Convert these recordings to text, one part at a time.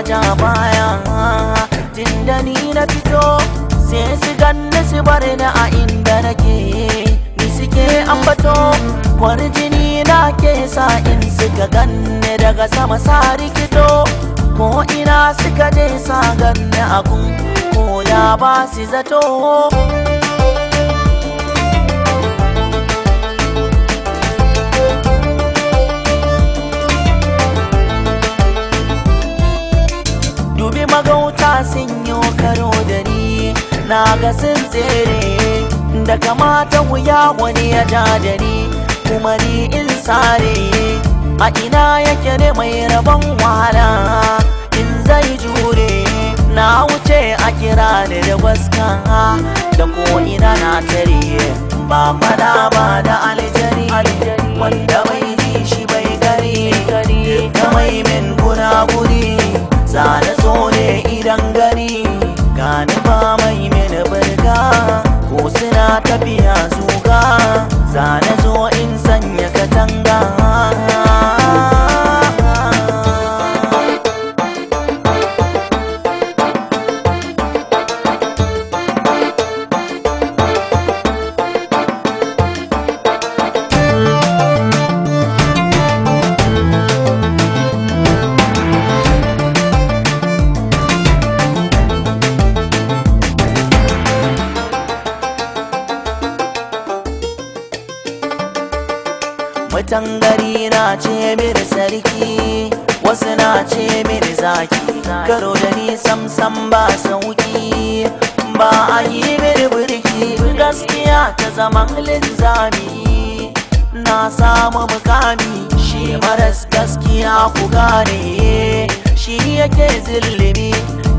ja baya. Tunda ni na fito sai su ganni su bar ni a inda nake, ni suke ambato kwarjini na ke sa in suka ganni daga sama sa rikito. Ko ina suka je sa ganni a gun ko da ba su zato. Dubi magauta sun yi karo da ni, na ga sun tsere, da kamata wuya wani ya ja da ni kuma ni in sare. A ina yake ne mai rabon wahala in zai jure, na wuce a kira ni da gwaska da ko ina na tare. Ba fada ba da aljari wanda bai ji shi bai gari, da mai min guri zane so ne idan gani gani ba mai mini birga ko suna tafiya zuga, zane zo in sanya katanga. Mutan gari na ce mini sarki, wasu na ce mini zaki, karo da ni sam ba sauki, ba a yi mini birki. Gaskiya ta zaman linzami na samu mukami, shi maras gaskiya ku gane shi yake zillimi.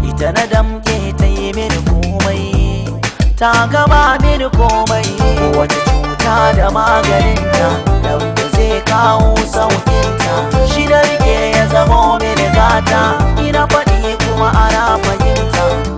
Ita na damke ta yi mini komai, ta gaba mini komai. Wata cuta da maganinta da zai kawo saukinta, shi da rike ya zamo mini gata, ina faɗi kuma ana fahimta.